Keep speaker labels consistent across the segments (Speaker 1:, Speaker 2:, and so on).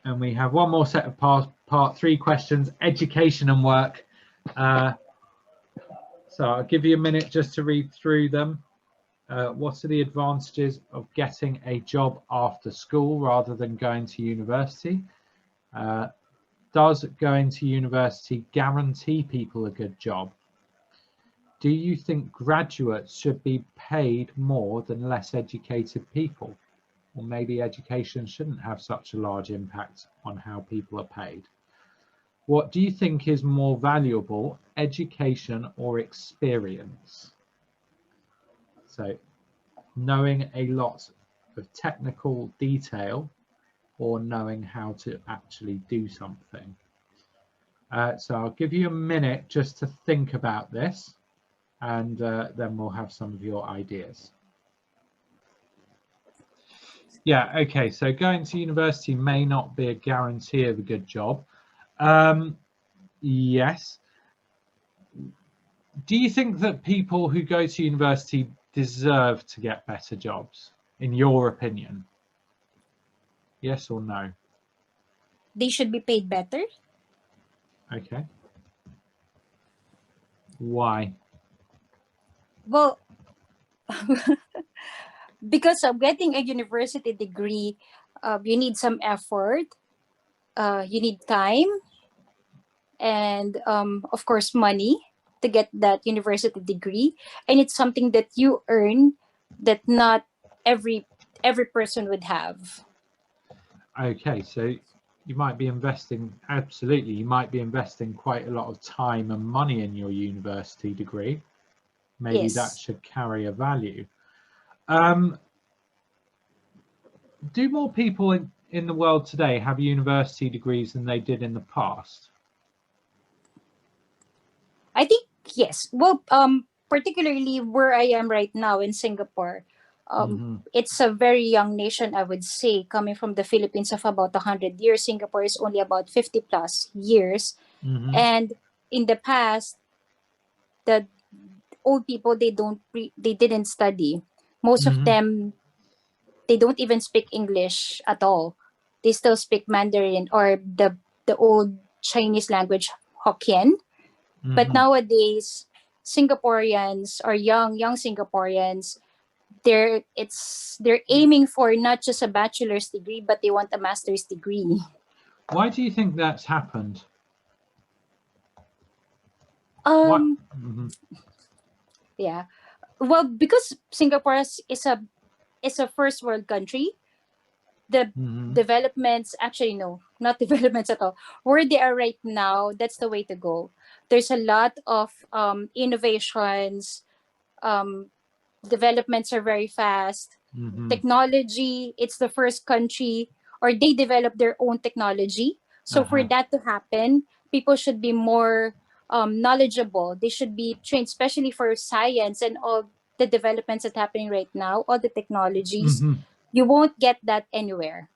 Speaker 1: And we have one more set of part 3 questions, education and work. So I'll give you a minute just to read through them. What are the advantages of getting a job after school rather than going to university? Does going to university guarantee people a good job? Do you think graduates should be paid more than less educated people? Or maybe education shouldn't have such a large impact on how people are paid? What do you think is more valuable, education or experience? So knowing a lot of technical detail or knowing how to actually do something. So I'll give you a minute just to think about this, and then we'll have some of your ideas. Yeah, okay, so going to university may not be a guarantee of a good job. Yes. Do you think that people who go to university deserve to get better jobs, in your opinion? Yes or no?
Speaker 2: They should be paid better.
Speaker 1: Okay. Why?
Speaker 2: Well, because of getting a university degree, you need some effort, you need time, and of course money to get that university degree, and it's something that you earn that not every person would have.
Speaker 1: Okay, so you might be investing, absolutely, you might be investing quite a lot of time and money in your university degree. Maybe that
Speaker 2: Yes.
Speaker 1: should carry a value. Do more people in the world today have university degrees than they did in the past?
Speaker 2: I think yes. Well, particularly where I am right now in Singapore, it's a very young nation. I would say, coming from the Philippines of about 100 years, Singapore is only about 50 plus years. And in the past, the old people they didn't study. Most of them, they don't even speak English at all. They still speak Mandarin or the old Chinese language, Hokkien. But nowadays, Singaporeans or young Singaporeans, they're aiming for not just a bachelor's degree, but they want a master's degree.
Speaker 1: Why do you think that's happened? What?
Speaker 2: Yeah. Well, because Singapore is a first world country, the developments, actually no, not developments at all, where they are right now, that's the way to go. There's a lot of innovations, developments are very fast. Technology, it's the first country, or they develop their own technology. So for that to happen, people should be more knowledgeable. They should be trained, especially for science and all the developments that happening right now, all the technologies. You won't get that anywhere.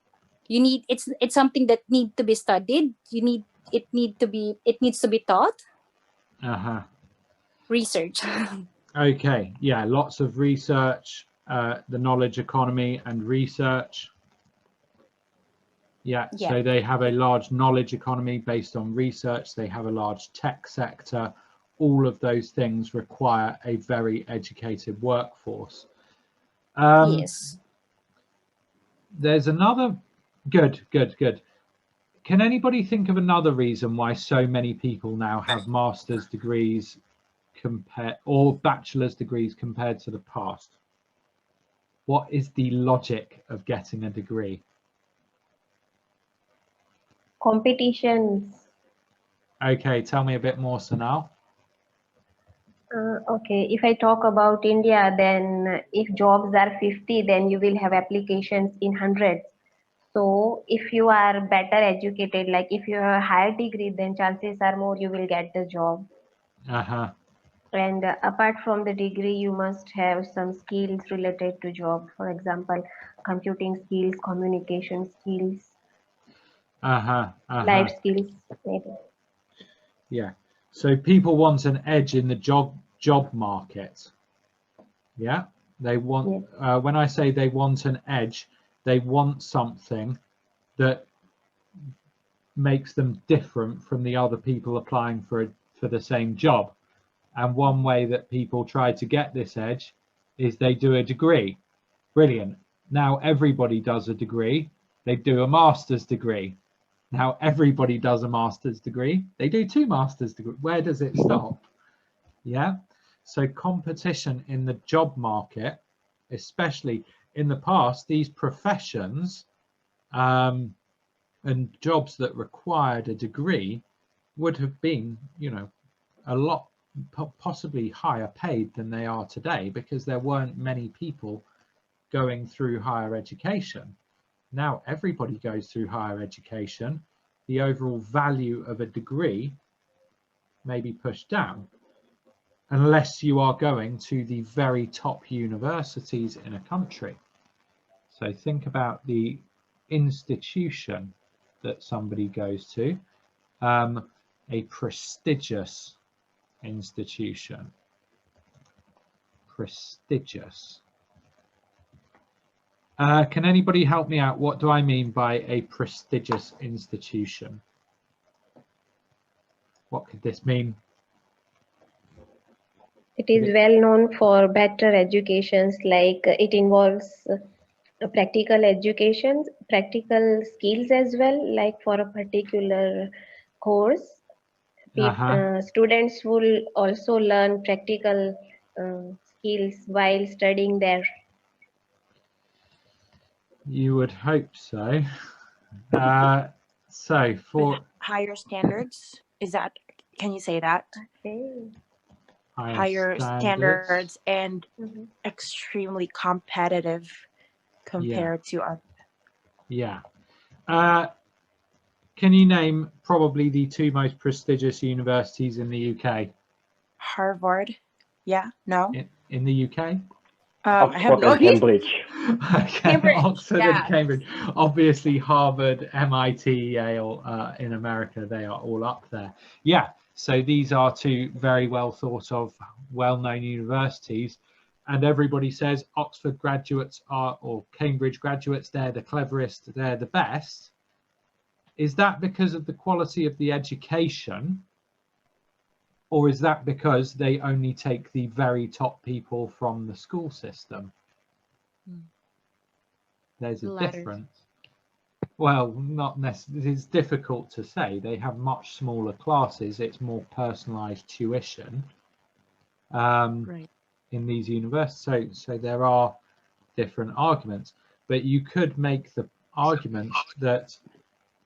Speaker 2: You need, it's something that need to be studied. It needs to be taught. Research.
Speaker 1: Okay, yeah, lots of research, the knowledge economy and research. Yeah, so they have a large knowledge economy based on research. They have a large tech sector. All of those things require a very educated workforce.
Speaker 2: Yes.
Speaker 1: There's another, good. Can anybody think of another reason why so many people now have master's degrees or bachelor's degrees compared to the past? What is the logic of getting a degree?
Speaker 3: Competitions.
Speaker 1: Okay, tell me a bit more, Sanal.
Speaker 3: Okay, if I talk about India, then if jobs are 50, then you will have applications in hundreds. So if you are better educated, like if you have a higher degree, then chances are more you will get the job. And apart from the degree, you must have some skills related to job. For example, computing skills, communication skills, life skills, maybe.
Speaker 1: Yeah. So people want an edge in the job market. Yeah. They want, when I say they want an edge, they want something that makes them different from the other people applying for the same job. And one way that people try to get this edge is they do a degree. Brilliant. Now everybody does a degree. They do a master's degree. Now everybody does a master's degree. They do 2 master's degrees. Where does it stop? Yeah. So competition in the job market, especially in the past, these professions and jobs that required a degree would have been, you know, a lot possibly higher paid than they are today, because there weren't many people going through higher education. Now everybody goes through higher education. The overall value of a degree may be pushed down, unless you are going to the very top universities in a country. So think about the institution that somebody goes to, a prestigious institution. Prestigious. Can anybody help me out? What do I mean by a prestigious institution? What could this mean?
Speaker 3: It is well known for better educations, like it involves practical education, practical skills as well, like for a particular course. Students will also learn practical skills while studying there.
Speaker 1: You would hope so. So for
Speaker 4: higher standards, is that, can you say that?
Speaker 3: Okay.
Speaker 4: Higher standards and extremely competitive compared to others.
Speaker 1: Yeah. Can you name probably the 2 most prestigious universities in the UK?
Speaker 4: Harvard. Yeah. No.
Speaker 1: In the UK?
Speaker 5: Oxford and Cambridge.
Speaker 1: Okay,
Speaker 2: Cambridge,
Speaker 1: Oxford
Speaker 2: yeah.
Speaker 1: and Cambridge. Obviously, Harvard, MIT, Yale in America, they are all up there. Yeah, so these are 2 very well thought of, well-known universities. And everybody says Oxford graduates are, or Cambridge graduates, they're the cleverest, they're the best. Is that because of the quality of the education? Or is that because they only take the very top people from the school system? There's a difference. Well, not necessarily. It's difficult to say. They have much smaller classes. It's more personalized tuition in these universities. So there are different arguments. But you could make the argument that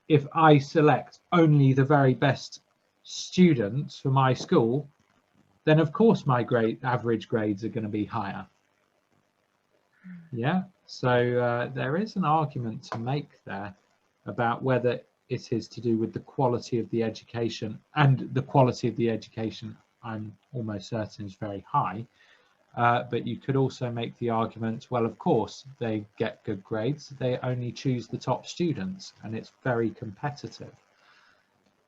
Speaker 1: if I select only the very best students for my school, then of course my average grades are going to be higher. Yeah, so there is an argument to make there about whether it is to do with the quality of the education, and the quality of the education I'm almost certain is very high. But you could also make the argument, well, of course they get good grades, they only choose the top students, and it's very competitive.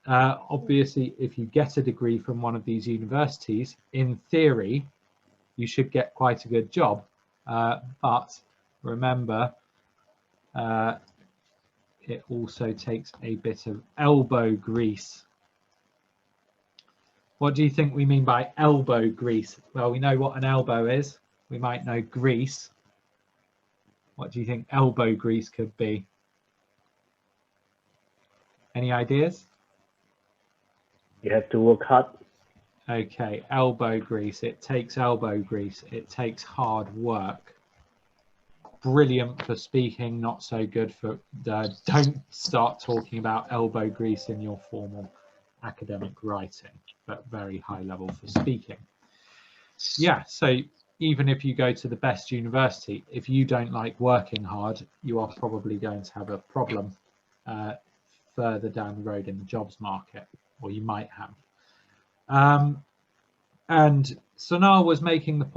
Speaker 1: Obviously, if you get a degree from one of these universities, in theory, you should get quite a good job. But remember, it also takes a bit of elbow grease. What do you think we mean by elbow grease? Well, we know what an elbow is. We might know grease. What do you think elbow grease could be? Any ideas?
Speaker 5: You have to work hard.
Speaker 1: Okay, elbow grease. It takes elbow grease. It takes hard work. Brilliant for speaking, not so good for... don't start talking about elbow grease in your formal academic writing, but very high level for speaking. Yeah, so even if you go to the best university, if you don't like working hard, you are probably going to have a problem further down the road in the jobs market, or you might have. And Sonal was making the point